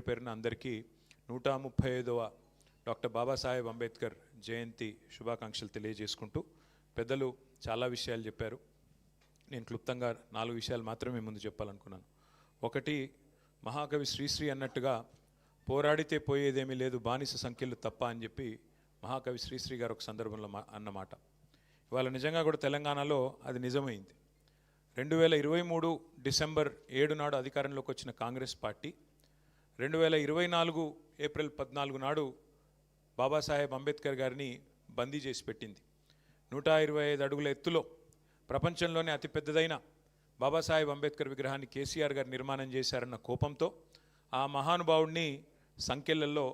పేరున అందరికీ 135వ డాక్టర్ బాబాసాహెబ్ అంబేద్కర్ జయంతి శుభాకాంక్షలు తెలియజేసుకుంటూ పెద్దలు చాలా విషయాలు చెప్పారు. నేను క్లుప్తంగా 4 విషయాలు మాత్రమే ముందు చెప్పాలనుకున్నాను. ఒకటి, మహాకవి శ్రీశ్రీ అన్నట్టుగా పోరాడితే పోయేదేమీ లేదు బానిస సంఖ్యలు తప్ప అని చెప్పి మహాకవి శ్రీశ్రీ గారు ఒక సందర్భంలో అన్నమాట. ఇవాళ నిజంగా కూడా తెలంగాణలో అది నిజమైంది. 2023 డిసెంబర్ 7 నాడు అధికారంలోకి వచ్చిన కాంగ్రెస్ పార్టీ 2024 ఏప్రిల్ 14 నాడు బాబాసాహెబ్ అంబేద్కర్ గారిని బందీ చేసి పెట్టింది. 125 అడుగుల ఎత్తులో ప్రపంచంలోనే అతిపెద్దదైన బాబాసాహెబ్ అంబేద్కర్ విగ్రహాన్ని కేసీఆర్ గారు నిర్మాణం చేశారన్న కోపంతో ఆ మహానుభావుడిని సంఖ్యలలో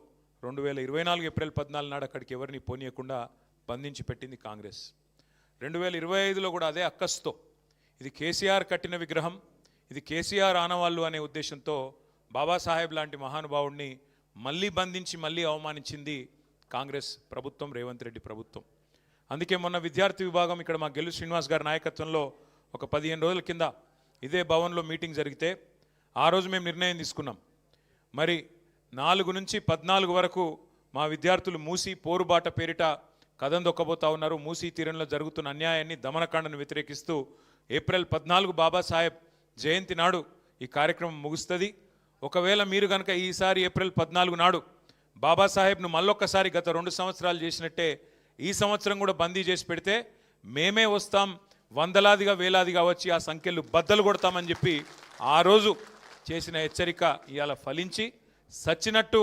2024 ఏప్రిల్ 14 నాడు అక్కడికి ఎవరిని పోనీయకుండా బంధించి పెట్టింది కాంగ్రెస్. 2025లో కూడా అదే అక్కస్తో ఇది కేసీఆర్ కట్టిన విగ్రహం, ఇది కేసీఆర్ ఆనవాళ్ళు అనే ఉద్దేశంతో బాబాసాహెబ్ లాంటి మహానుభావుడిని మళ్ళీ బంధించి మళ్ళీ అవమానించింది కాంగ్రెస్ ప్రభుత్వం, రేవంత్ రెడ్డి ప్రభుత్వం. అందుకే మొన్న విద్యార్థి విభాగం ఇక్కడ మా గెల్లు శ్రీనివాస్ గారి నాయకత్వంలో ఒక 15 రోజుల కింద ఇదే భవన్లో మీటింగ్ జరిగితే ఆ రోజు మేము నిర్ణయం తీసుకున్నాం. మరి 4 నుంచి 14 వరకు మా విద్యార్థులు మూసీ పోరుబాట పేరిట కథం దొక్కబోతా ఉన్నారు. మూసీ తీరంలో జరుగుతున్న అన్యాయాన్ని, దమనకాండను వ్యతిరేకిస్తూ ఏప్రిల్ 14 బాబాసాహెబ్ జయంతి నాడు ఈ కార్యక్రమం ముగుస్తుంది. ఒకవేళ మీరు కనుక ఈసారి ఏప్రిల్ 14 నాడు బాబాసాహెబ్ను మళ్ళొక్కసారి గత 2 సంవత్సరాలు చేసినట్టే ఈ సంవత్సరం కూడా బందీ చేసి పెడితే మేమే వస్తాం, వందలాదిగా వేలాదిగా వచ్చి ఆ సంఖ్యలు బద్దలు కొడతామని చెప్పి ఆ రోజు చేసిన హెచ్చరిక ఇవాళ ఫలించి సచ్చినట్టు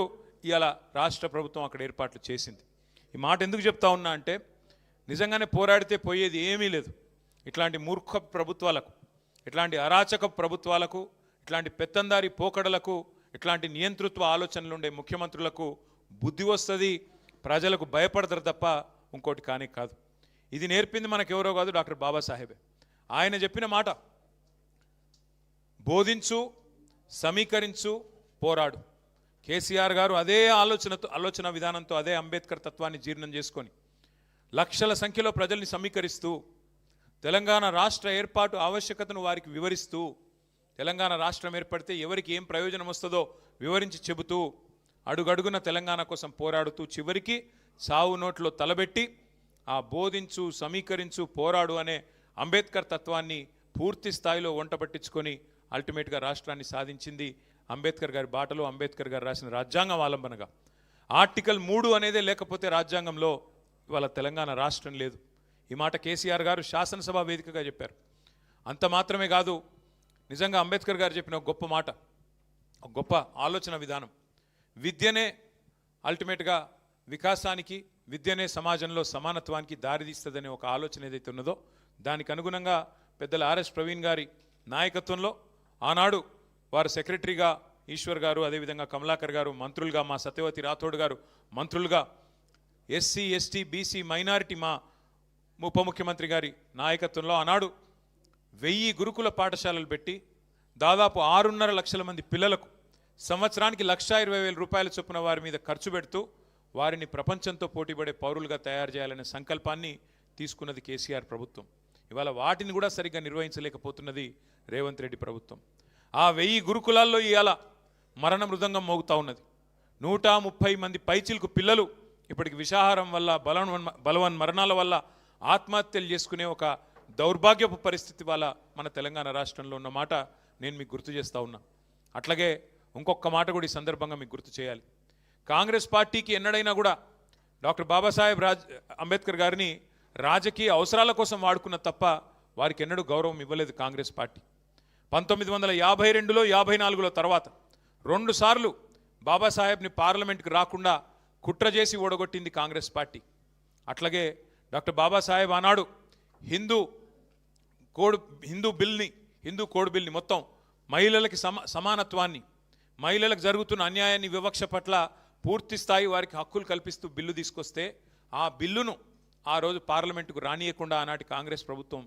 ఇవాళ రాష్ట్ర ప్రభుత్వం అక్కడ ఏర్పాట్లు చేసింది. ఈ మాట ఎందుకు చెప్తా ఉన్నా అంటే నిజంగానే పోరాడితే పోయేది ఏమీ లేదు. ఇట్లాంటి మూర్ఖ ప్రభుత్వాలకు, ఇట్లాంటి అరాచక ప్రభుత్వాలకు, ఇట్లాంటి పెత్తందారి పోకడలకు, ఇట్లాంటి నియంతృత్వ ఆలోచనలు ఉండే ముఖ్యమంత్రులకు బుద్ధి వస్తుంది, ప్రజలకు భయపడతారు తప్ప ఇంకోటి కానీ కాదు. ఇది నేర్పింది మనకెవరో కాదు, డాక్టర్ బాబాసాహెబే. ఆయన చెప్పిన మాట బోధించు, సమీకరించు, పోరాడు. కేసీఆర్ గారు అదే ఆలోచన విధానంతో అదే అంబేద్కర్ తత్వాన్ని జీర్ణం చేసుకొని లక్షల సంఖ్యలో ప్రజల్ని సమీకరిస్తూ తెలంగాణ రాష్ట్ర ఏర్పాటు ఆవశ్యకతను వారికి వివరిస్తూ తెలంగాణ రాష్ట్రం ఏర్పడితే ఎవరికి ఏం ప్రయోజనం వస్తుందో వివరించి చెబుతూ అడుగడుగున తెలంగాణ కోసం పోరాడుతూ చివరికి సావు నోట్లో తలబెట్టి ఆ బోధించు, సమీకరించు, పోరాడు అనే అంబేద్కర్ తత్వాన్ని పూర్తి స్థాయిలో వంట పట్టించుకొని అల్టిమేట్గా రాష్ట్రాన్ని సాధించింది అంబేద్కర్ గారి బాటలో, అంబేద్కర్ గారు రాసిన రాజ్యాంగం ఆలంబనగా. ఆర్టికల్ 3 అనేదే లేకపోతే రాజ్యాంగంలో ఇవాళ తెలంగాణ రాష్ట్రం లేదు. ఈ మాట కేసీఆర్ గారు శాసనసభ వేదికగా చెప్పారు. అంత మాత్రమే కాదు, నిజంగా అంబేద్కర్ గారు చెప్పిన ఒక గొప్ప మాట, ఒక గొప్ప ఆలోచన విధానం. విద్యనే అల్టిమేట్గా వికాసానికి, విద్యనే సమాజంలో సమానత్వానికి దారితీస్తుందనే ఒక ఆలోచన ఏదైతే ఉన్నదో దానికి అనుగుణంగా పెద్దల ఆర్ఎస్ ప్రవీణ్ గారి నాయకత్వంలో ఆనాడు వారు సెక్రటరీగా ఈశ్వర్ గారు, అదేవిధంగా కమలాకర్ గారు మంత్రులుగా, మా సత్యవతి రాథోడ్ గారు మంత్రులుగా, ఎస్సీ ఎస్టీ బీసీ మైనారిటీ మా ఉప ముఖ్యమంత్రి గారి నాయకత్వంలో ఆనాడు 1000 గురుకుల పాఠశాలలు పెట్టి దాదాపు 6.5 లక్షల మంది పిల్లలకు సంవత్సరానికి 1,20,000 రూపాయల చొప్పున వారి మీద ఖర్చు పెడుతూ వారిని ప్రపంచంతో పోటీపడే పౌరులుగా తయారు చేయాలనే సంకల్పాన్ని తీసుకున్నది కేసీఆర్ ప్రభుత్వం. ఇవాళ వాటిని కూడా సరిగ్గా నిర్వహించలేకపోతున్నది రేవంత్ రెడ్డి ప్రభుత్వం. ఆ 1000 గురుకులాల్లో ఇవాళ మరణ మృదంగం మోగుతూ ఉన్నది. 130 మంది పైచిలకు పిల్లలు ఇప్పటికి విషాహారం వల్ల, బలవన్ మరణాల వల్ల ఆత్మహత్యలు చేసుకునే ఒక దౌర్భాగ్యపు పరిస్థితి వల్ల మన తెలంగాణ రాష్ట్రంలో ఉన్న మాట నేను మీకు గుర్తు చేస్తూ ఉన్నా. అట్లాగే ఇంకొక మాట కూడా ఈ సందర్భంగా మీకు గుర్తు చేయాలి. కాంగ్రెస్ పార్టీకి ఎన్నడైనా కూడా డాక్టర్ బాబాసాహెబ్ అంబేద్కర్ గారిని రాజకీయ అవసరాల కోసం వాడుకున్న తప్ప వారికి ఎన్నడూ గౌరవం ఇవ్వలేదు కాంగ్రెస్ పార్టీ. 1952లో 54లో తర్వాత 2 సార్లు బాబాసాహెబ్ని పార్లమెంట్కి రాకుండా కుట్ర చేసి ఓడగొట్టింది కాంగ్రెస్ పార్టీ. అట్లాగే డాక్టర్ బాబాసాహెబ్ ఆనాడు హిందూ కోడ్ బిల్ని మొత్తం మహిళలకి సమానత్వాన్ని, మహిళలకు జరుగుతున్న అన్యాయాన్ని, వివక్ష పట్ల పూర్తి స్థాయి వారికి హక్కులు కల్పిస్తూ బిల్లు తీసుకొస్తే ఆ బిల్లును ఆ రోజు పార్లమెంటుకు రానియకుండా ఆనాటి కాంగ్రెస్ ప్రభుత్వం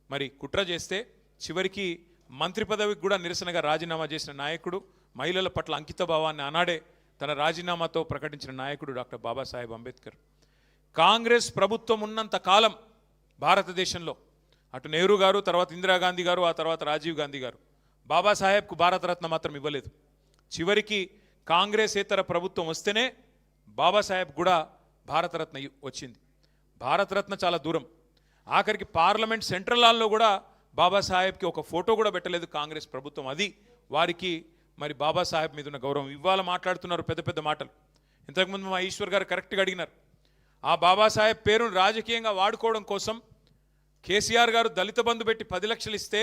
మరి కుట్ర చేస్తే చివరికి మంత్రి పదవికి కూడా నిరసనగా రాజీనామా చేసిన నాయకుడు, మహిళల పట్ల అంకిత భావాన్ని ఆనాడే తన రాజీనామాతో ప్రకటించిన నాయకుడు డాక్టర్ బాబాసాహెబ్ అంబేద్కర్. కాంగ్రెస్ ప్రభుత్వం ఉన్నంత కాలం భారతదేశంలో అటు నెహ్రూ గారు, తర్వాత ఇందిరాగాంధీ గారు, ఆ తర్వాత రాజీవ్ గాంధీ గారు బాబాసాహెబ్కు భారతరత్న మాత్రం ఇవ్వలేదు. చివరికి కాంగ్రెసేతర ప్రభుత్వం వస్తేనే బాబాసాహెబ్ కూడా భారతరత్న వచ్చింది. భారతరత్న చాలా దూరం, ఆఖరికి పార్లమెంట్ సెంట్రల్ హాల్లో కూడా బాబాసాహెబ్కి ఒక ఫోటో కూడా పెట్టలేదు కాంగ్రెస్ ప్రభుత్వం. అది వారికి మరి బాబాసాహెబ్ మీద ఉన్న గౌరవం. ఇవాళ మాట్లాడుతున్నారు పెద్ద పెద్ద మాటలు. ఇంతకుముందు మా ఈశ్వర్ గారు కరెక్ట్గా అడిగినారు, ఆ బాబాసాహెబ్ పేరును రాజకీయంగా వాడుకోవడం కోసం కేసీఆర్ గారు దళిత బంధు పెట్టి 10 లక్షలు ఇస్తే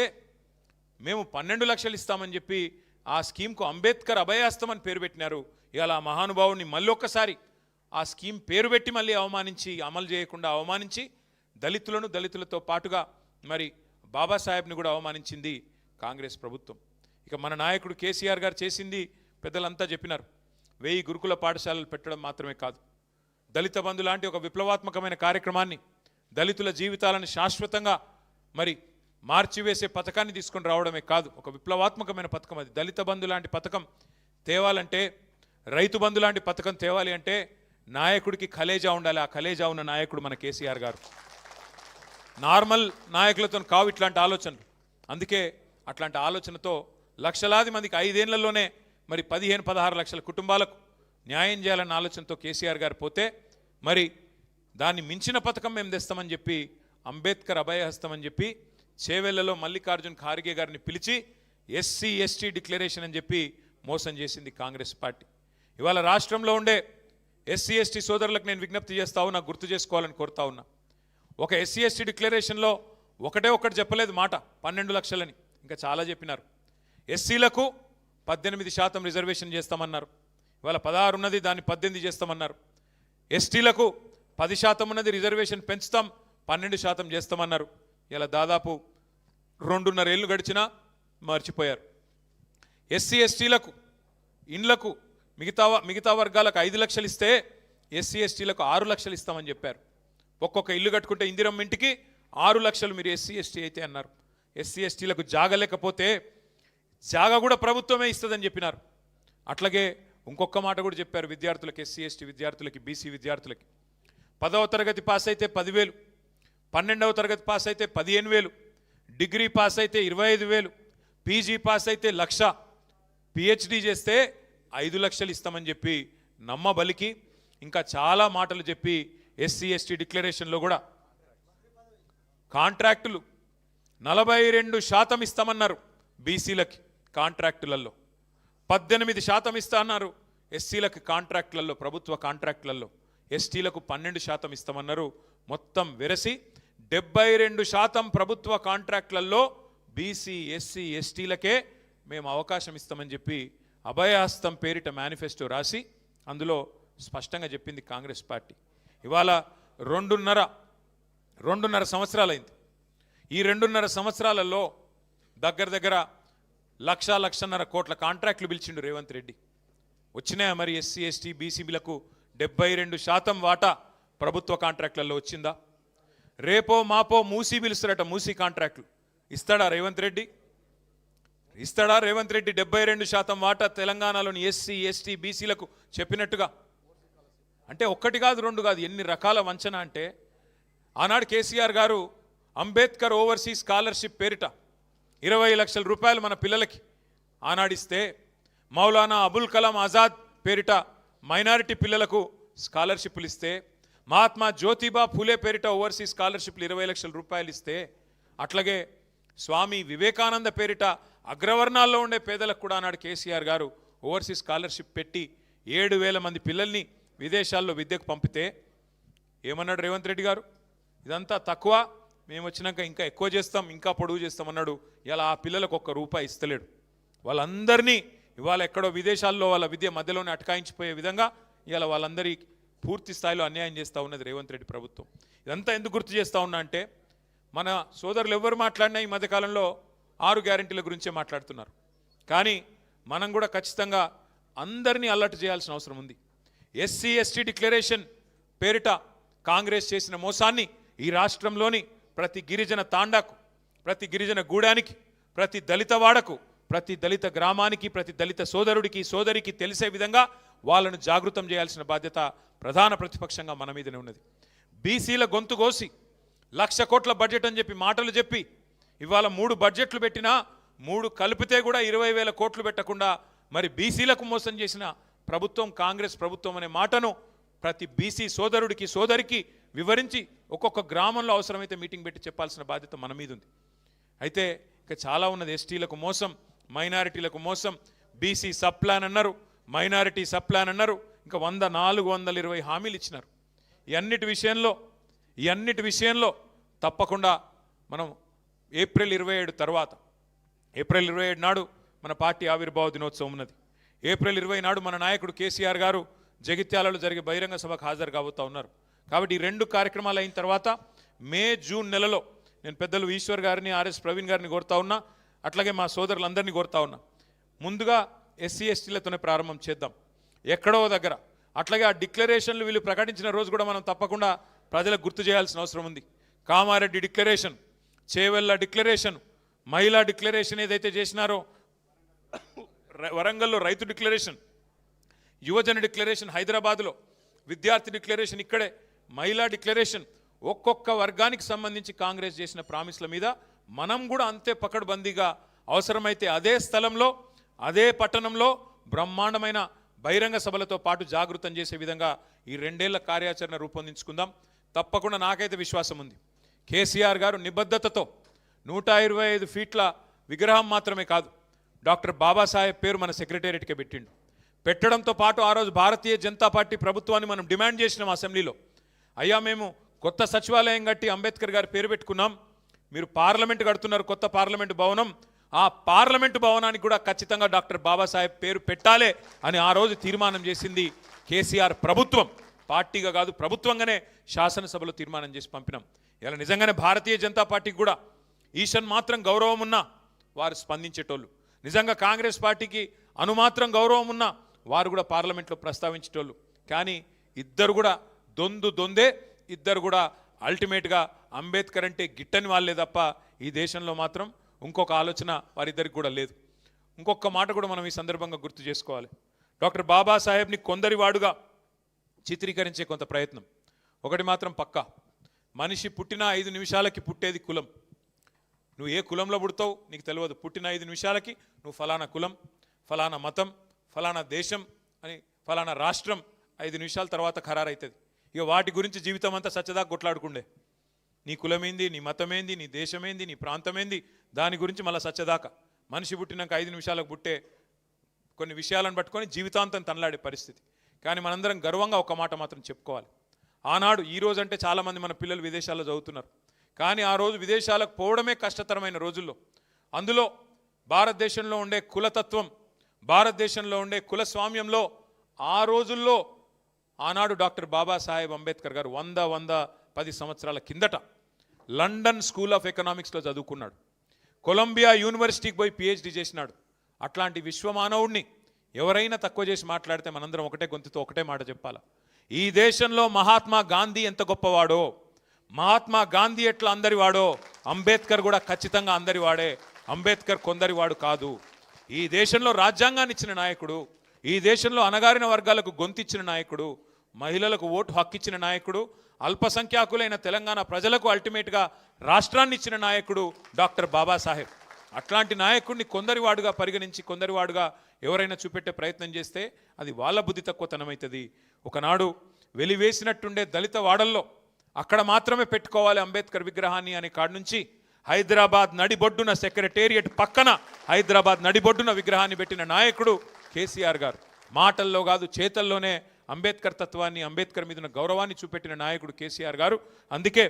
మేము 12 లక్షలు ఇస్తామని చెప్పి ఆ స్కీమ్కు అంబేద్కర్ అభయాస్తం అని పేరు పెట్టినారు. ఇవాళ ఆ మహానుభావుని మళ్ళీ ఒక్కసారి ఆ స్కీమ్ పేరు పెట్టి మళ్ళీ అవమానించి, అమలు చేయకుండా అవమానించి దళితులతో పాటుగా మరి బాబాసాహెబ్ని కూడా అవమానించింది కాంగ్రెస్ ప్రభుత్వం. ఇక మన నాయకుడు కేసీఆర్ గారు చేసింది పెద్దలంతా చెప్పినారు. 1000 గురుకుల పాఠశాలలు పెట్టడం మాత్రమే కాదు, దళిత బంధు లాంటి ఒక విప్లవాత్మకమైన కార్యక్రమాన్ని, దళితుల జీవితాలను శాశ్వతంగా మరి మార్చివేసే పథకాన్ని తీసుకొని రావడమే కాదు, ఒక విప్లవాత్మకమైన పథకం అది. దళిత బంధు లాంటి పథకం తేవాలంటే, రైతు బంధు లాంటి పథకం తేవాలి అంటే నాయకుడికి కలేజా ఉండాలి. ఆ కలేజా ఉన్న నాయకుడు మన కేసీఆర్ గారు. నార్మల్ నాయకులతో కావు ఇట్లాంటి ఆలోచనలు. అందుకే అట్లాంటి ఆలోచనతో లక్షలాది మందికి 5 ఏళ్లలోనే మరి 15-16 లక్షల కుటుంబాలకు న్యాయం చేయాలన్న ఆలోచనతో కేసీఆర్ గారు పోతే, మరి దాన్ని మించిన పథకం మేము తెస్తామని చెప్పి అంబేద్కర్ అభయహస్తం అని చెప్పి చేవెళ్లలో మల్లికార్జున్ ఖార్గే గారిని పిలిచి ఎస్సీ ఎస్టీ డిక్లరేషన్ అని చెప్పి మోసం చేసింది కాంగ్రెస్ పార్టీ. ఇవాళ రాష్ట్రంలో ఉండే ఎస్సీ ఎస్టీ సోదరులకు నేను విజ్ఞప్తి చేస్తా ఉన్నా, గుర్తు చేసుకోవాలని కోరుతా ఉన్నా. ఒక ఎస్సీ ఎస్టీ డిక్లరేషన్లో ఒకటి చెప్పలేదు మాట 12 లక్షలని, ఇంకా చాలా చెప్పినారు. ఎస్సీలకు 18% రిజర్వేషన్ చేస్తామన్నారు, ఇవాళ 16 ఉన్నది, దాన్ని 18 చేస్తామన్నారు. ఎస్టీలకు 10% ఉన్నది, రిజర్వేషన్ పెంచుతాం 12% చేస్తామన్నారు. ఇలా దాదాపు 2.5 ఏళ్ళు గడిచినా మర్చిపోయారు. ఎస్సీ ఎస్టీలకు ఇండ్లకు మిగతా వర్గాలకు 5 లక్షలు ఇస్తే ఎస్సీ ఎస్టీలకు 6 లక్షలు ఇస్తామని చెప్పారు. ఒక్కొక్క ఇల్లు కట్టుకుంటే ఇందిరమ్మ ఇంటికి 6 లక్షలు మీరు ఎస్సీ ఎస్టీ అయితే అన్నారు. ఎస్సీ ఎస్టీలకు జాగా లేకపోతే జాగా కూడా ప్రభుత్వమే ఇస్తుందని చెప్పినారు. అట్లాగే ఇంకొక మాట కూడా చెప్పారు విద్యార్థులకు, ఎస్సీ ఎస్టీ విద్యార్థులకి, బీసీ విద్యార్థులకి 10వ తరగతి పాస్ అయితే 10,000, 12వ తరగతి పాస్ అయితే 15,000, డిగ్రీ పాస్ అయితే 25,000, పీజీ పాస్ అయితే 1,00,000, పిహెచ్డి చేస్తే 5 లక్షలు ఇస్తామని చెప్పి నమ్మబలికి ఇంకా చాలా మాటలు చెప్పి ఎస్సీ ఎస్టీ డిక్లరేషన్లో కూడా కాంట్రాక్టులు 42% ఇస్తామన్నారు. బీసీలకి కాంట్రాక్టులలో 18% ఇస్తా అన్నారు. ఎస్సీలకు కాంట్రాక్టులలో, ప్రభుత్వ కాంట్రాక్టులలో, ఎస్టీలకు 12% ఇస్తామన్నారు. మొత్తం వెరసి 72% ప్రభుత్వ కాంట్రాక్టులలో బీసీ ఎస్సీ ఎస్టీలకే మేము అవకాశం ఇస్తామని చెప్పి అభయహస్తం పేరిట మేనిఫెస్టో రాసి అందులో స్పష్టంగా చెప్పింది కాంగ్రెస్ పార్టీ. ఇవాళ 2.5 సంవత్సరాలైంది. ఈ 2.5 సంవత్సరాలలో దగ్గర 1,00,00,000 కోట్ల కాంట్రాక్టులు పిలిచిండు రేవంత్ రెడ్డి. వచ్చినాయా మరి ఎస్సీ ఎస్టీ బీసీబీలకు 72% వాటా ప్రభుత్వ కాంట్రాక్టులలో వచ్చిందా? రేపో మాపో మూసీ పిలుస్తారట, మూసీ కాంట్రాక్టులు ఇస్తాడా రేవంత్ రెడ్డి? ఇస్తాడా రేవంత్ రెడ్డి 72% వాటా తెలంగాణలోని ఎస్సీ ఎస్టీ బీసీలకు చెప్పినట్టుగా? అంటే 1 కాదు 2 కాదు, ఎన్ని రకాల వంచన అంటే ఆనాడు కేసీఆర్ గారు అంబేద్కర్ ఓవర్సీస్ స్కాలర్షిప్ పేరిట 20 లక్షల రూపాయలు మన పిల్లలకి ఆనాడిస్తే, మౌలానా అబుల్ కలాం ఆజాద్ పేరిట మైనారిటీ పిల్లలకు స్కాలర్షిప్లు ఇస్తే, మహాత్మా జ్యోతిబా ఫూలే పేరిట ఓవర్సీస్ స్కాలర్షిప్లు 20 లక్షల రూపాయలు ఇస్తే, అట్లాగే స్వామి వివేకానంద పేరిట అగ్రవర్ణాల్లో ఉండే పేదలకు కూడా ఆనాడు కేసీఆర్ గారు ఓవర్సీస్ స్కాలర్షిప్ పెట్టి 7,000 మంది పిల్లల్ని విదేశాల్లో విద్యకు పంపితే ఏమన్నాడు రేవంత్ రెడ్డి గారు? ఇదంతా తక్కువ, మేము వచ్చినాక ఇంకా ఎక్కువ చేస్తాం, ఇంకా పొడుగు చేస్తామన్నాడు. ఇలా ఆ పిల్లలకు 1 రూపాయి ఇస్తలేడు. వాళ్ళందరినీ ఇవాళ ఎక్కడో విదేశాల్లో వాళ్ళ విద్య మధ్యలోనే అటకాయించిపోయే విధంగా ఇవాళ వాళ్ళందరి పూర్తి స్థాయిలో అన్యాయం చేస్తూ ఉన్నది రేవంత్ రెడ్డి ప్రభుత్వం. ఇదంతా ఎందుకు గుర్తు చేస్తూ ఉన్నా అంటే, మన సోదరులు ఎవరు మాట్లాడినా ఈ మధ్యకాలంలో 6 గ్యారెంటీల గురించే మాట్లాడుతున్నారు. కానీ మనం కూడా ఖచ్చితంగా అందరినీ అలర్ట్ చేయాల్సిన అవసరం ఉంది. ఎస్సీ ఎస్టీ డిక్లరేషన్ పేరిట కాంగ్రెస్ చేసిన మోసాన్ని ఈ రాష్ట్రంలోని ప్రతి గిరిజన తాండాకు, ప్రతి గిరిజన గూడానికి, ప్రతి దళిత వాడకు, ప్రతి దళిత గ్రామానికి, ప్రతి దళిత సోదరుడికి సోదరికి తెలిసే విధంగా వాళ్ళను జాగృతం చేయాల్సిన బాధ్యత ప్రధాన ప్రతిపక్షంగా మన మీదనే ఉన్నది. బీసీల గొంతు కోసి 1,00,000 కోట్ల బడ్జెట్ అని చెప్పి మాటలు చెప్పి ఇవాళ 3 బడ్జెట్లు పెట్టినా 3 కలిపితే కూడా 20,000 కోట్లు పెట్టకుండా మరి బీసీలకు మోసం చేసిన ప్రభుత్వం కాంగ్రెస్ ప్రభుత్వం అనే మాటను ప్రతి బీసీ సోదరుడికి సోదరికి వివరించి ఒక్కొక్క గ్రామంలో అవసరమైతే మీటింగ్ పెట్టి చెప్పాల్సిన బాధ్యత మన మీద ఉంది. అయితే ఇక చాలా ఉన్నది. ఎస్టీలకు మోసం, మైనారిటీలకు మోసం, బీసీ సబ్ ప్లాన్ అన్నారు, మైనారిటీ సబ్ ప్లాన్ అన్నారు, ఇంకా 420 హామీలు ఇచ్చినారు. ఈ అన్నిటి విషయంలో తప్పకుండా మనం ఏప్రిల్ 27 తర్వాత, ఏప్రిల్ 27 నాడు మన పార్టీ ఆవిర్భావ దినోత్సవం ఉన్నది. ఏప్రిల్ 20 నాడు మన నాయకుడు కేసీఆర్ గారు జగిత్యాలలో జరిగే బహిరంగ సభకు హాజరు కాబోతా ఉన్నారు. కాబట్టి ఈ 2 కార్యక్రమాలు అయిన తర్వాత మే జూన్ నెలలో నేను పెద్దలు ఈశ్వర్ గారిని, ఆర్ఎస్ ప్రవీణ్ గారిని కోరుతా ఉన్నా, అట్లాగే మా సోదరులందరినీ కోరుతా ఉన్నా, ముందుగా ఎస్సీ ఎస్టీలతోనే ప్రారంభం చేద్దాం ఎక్కడో దగ్గర. అట్లాగే ఆ డిక్లరేషన్లు వీళ్ళు ప్రకటించిన రోజు కూడా మనం తప్పకుండా ప్రజలకు గుర్తు చేయాల్సిన అవసరం ఉంది. కామారెడ్డి డిక్లరేషన్, చేవెళ్ళ డిక్లరేషన్, మహిళా డిక్లరేషన్ ఏదైతే చేసినారో, వరంగల్లో రైతు డిక్లరేషన్, యువజన డిక్లరేషన్ హైదరాబాద్లో, విద్యార్థి డిక్లరేషన్ ఇక్కడే, మహిళా డిక్లరేషన్, ఒక్కొక్క వర్గానికి సంబంధించి కాంగ్రెస్ చేసిన ప్రామిస్ల మీద మనం కూడా అంతే పకడ్బందీగా అవసరమైతే అదే స్థలంలో అదే పట్టణంలో బ్రహ్మాండమైన బహిరంగ సభలతో పాటు జాగృతం చేసే విధంగా ఈ 2 ఏళ్ల కార్యాచరణ రూపొందించుకుందాం. తప్పకుండా నాకైతే విశ్వాసం ఉంది. కేసీఆర్ గారు నిబద్ధతతో 125 ఫీట్ల విగ్రహం మాత్రమే కాదు, డాక్టర్ బాబాసాహెబ్ పేరు మన సెక్రటేరియట్కే పెట్టిండు. పెట్టడంతో పాటు ఆ రోజు భారతీయ జనతా పార్టీ ప్రభుత్వాన్ని మనం డిమాండ్ చేసినాం అసెంబ్లీలో. అయ్యా మేము కొత్త సచివాలయం కట్టి అంబేద్కర్ గారి పేరు పెట్టుకున్నాం, మీరు పార్లమెంట్ కడుతున్నారు, కొత్త పార్లమెంటు భవనం, ఆ పార్లమెంటు భవనానికి కూడా ఖచ్చితంగా డాక్టర్ బాబాసాహెబ్ పేరు పెట్టాలి అని ఆ రోజు తీర్మానం చేసింది కేసీఆర్ ప్రభుత్వం. పార్టీగా కాదు, ప్రభుత్వంగానే శాసనసభలో తీర్మానం చేసి పంపినాం. ఇలా నిజంగానే భారతీయ జనతా పార్టీకి కూడా ఈషన్ మాత్రం గౌరవం ఉన్నా వారు స్పందించేటోళ్ళు, నిజంగా కాంగ్రెస్ పార్టీకి అనుమాత్రం గౌరవం ఉన్నా వారు కూడా పార్లమెంట్లో ప్రస్తావించేటోళ్ళు. కానీ ఇద్దరు కూడా దొందే, ఇద్దరు కూడా అల్టిమేట్గా అంబేద్కర్ అంటే గిట్టని వాళ్ళే తప్ప ఈ దేశంలో మాత్రం ఇంకొక ఆలోచన వారిద్దరికి కూడా లేదు. ఇంకొక మాట కూడా మనం ఈ సందర్భంగా గుర్తు చేసుకోవాలి. డాక్టర్ బాబాసాహెబ్ని కొందరివాడుగా చిత్రీకరించే కొంత ప్రయత్నం. ఒకటి మాత్రం పక్కా, మనిషి పుట్టిన 5 నిమిషాలకి పుట్టేది కులం. నువ్వు ఏ కులంలో పుడతావు నీకు తెలియదు. పుట్టిన 5 నిమిషాలకి నువ్వు ఫలానా కులం, ఫలానా మతం, ఫలానా దేశం అని, ఫలానా రాష్ట్రం 5 నిమిషాల తర్వాత ఖరారైతుంది. ఇక వాటి గురించి జీవితం అంతా సచ్చదాకా కొట్లాడుకుండే. నీ కులమేంది, నీ మతమేంది, నీ దేశమేంది, నీ ప్రాంతమేంది, దాని గురించి మళ్ళీ సచ్చదాకా. మనిషి పుట్టినాక 5 నిమిషాలకు పుట్టే కొన్ని విషయాలను పట్టుకొని జీవితాంతం తనలాడే పరిస్థితి. కానీ మనందరం గర్వంగా ఒక మాట మాత్రం చెప్పుకోవాలి. ఆనాడు ఈ రోజు అంటే చాలామంది మన పిల్లలు విదేశాల్లో చదువుతున్నారు, కానీ ఆ రోజు విదేశాలకు పోవడమే కష్టతరమైన రోజుల్లో, అందులో భారతదేశంలో ఉండే కులతత్వం, భారతదేశంలో ఉండే కులస్వామ్యంలో ఆ రోజుల్లో ఆనాడు డాక్టర్ బాబాసాహెబ్ అంబేద్కర్ గారు 110 సంవత్సరాల కిందట లండన్ స్కూల్ ఆఫ్ ఎకనామిక్స్లో చదువుకున్నాడు. కొలంబియా యూనివర్సిటీకి పోయి పిహెచ్డి చేసినాడు. అట్లాంటి విశ్వమానవుడిని ఎవరైనా తక్కువ చేసి మాట్లాడితే మనందరం ఒకటే గొంతుతో ఒకటే మాట చెప్పాలి. ఈ దేశంలో మహాత్మా గాంధీ ఎంత గొప్పవాడో, మహాత్మా గాంధీ ఎట్లా అందరివాడో, అంబేద్కర్ కూడా ఖచ్చితంగా అందరివాడే. అంబేద్కర్ కొందరివాడు కాదు. ఈ దేశంలో రాజ్యాంగాన్ని ఇచ్చిన నాయకుడు, ఈ దేశంలో అణగారిన వర్గాలకు గొంతిచ్చిన నాయకుడు, మహిళలకు ఓటు హక్కిచ్చిన నాయకుడు, అల్పసంఖ్యాకులైన తెలంగాణ ప్రజలకు అల్టిమేట్గా రాష్ట్రాన్ని ఇచ్చిన నాయకుడు డాక్టర్ బాబాసాహెబ్. అట్లాంటి నాయకుడిని కొందరివాడుగా పరిగణించి కొందరివాడుగా ఎవరైనా చూపెట్టే ప్రయత్నం చేస్తే అది వాళ్ళ బుద్ధి తక్కువతనమవుతుంది. ఒకనాడు వెలివేసినట్టుండే దళిత వాడల్లో అక్కడ మాత్రమే పెట్టుకోవాలి అంబేద్కర్ విగ్రహాన్ని అనే కాడ నుంచి హైదరాబాద్ నడిబొడ్డున, సెక్రటేరియట్ పక్కన హైదరాబాద్ నడిబొడ్డున విగ్రహాన్ని పెట్టిన నాయకుడు కేసీఆర్ గారు. మాటల్లో కాదు చేతల్లోనే అంబేద్కర్ తత్వాన్ని, అంబేద్కర్ మీద గౌరవాన్ని చూపెట్టిన నాయకుడు కేసీఆర్ గారు. అందుకే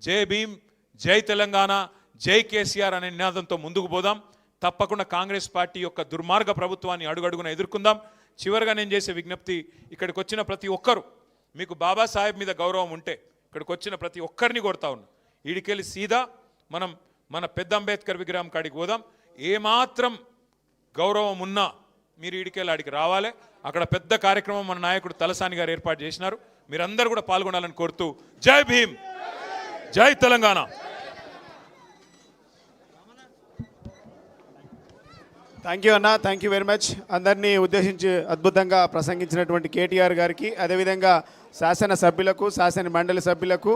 జై భీమ్, జై తెలంగాణ, జై కేసీఆర్ అనే నినాదంతో ముందుకు పోదాం. తప్పకుండా కాంగ్రెస్ పార్టీ యొక్క దుర్మార్గ ప్రభుత్వాన్ని అడుగడుగున ఎదుర్కొందాం. చివరిగా నేను చేసే విజ్ఞప్తి, ఇక్కడికి వచ్చిన ప్రతి ఒక్కరు, మీకు బాబాసాహెబ్ మీద గౌరవం ఉంటే ఇక్కడికి వచ్చిన ప్రతి ఒక్కరిని కొడతా ఉన్నా, ఈడికెళ్ళి సీదా మనం మన పెద్ద అంబేద్కర్ విగ్రహం కాడికి పోదాం. ఏమాత్రం గౌరవం ఉన్నా మీరు ఈడికెళ్ళి ఆడికి రావాలి. అక్కడ పెద్ద కార్యక్రమం మన నాయకుడు తలసాని గారు ఏర్పాటు చేసినారు. మీరందరూ కూడా పాల్గొనాలని కోరుతూ జై భీమ్, జై తెలంగాణ. థ్యాంక్ యూ అన్న, థ్యాంక్ యూ వెరీ మచ్. అందరినీ ఉద్దేశించి అద్భుతంగా ప్రసంగించినటువంటి కేటీఆర్ గారికి, అదేవిధంగా శాసన సభ్యులకు, శాసన మండలి సభ్యులకు,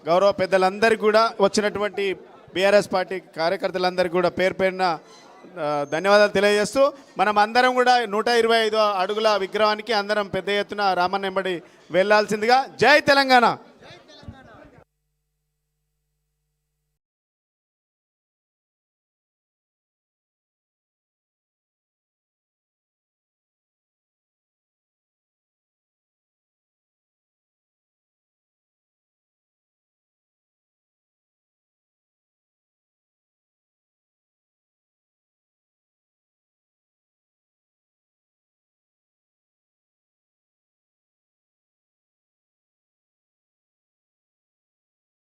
గౌరవ పెద్దలందరికీ కూడా, వచ్చినటువంటి బీఆర్ఎస్ పార్టీ కార్యకర్తలందరికీ కూడా పేరు పేరున ధన్యవాదాలు తెలియజేస్తూ మనం అందరం కూడా 125 అడుగుల విగ్రహానికి అందరం పెద్ద ఎత్తున రామన్న వెంబడి వెళ్ళాల్సిందిగా. జై తెలంగాణ.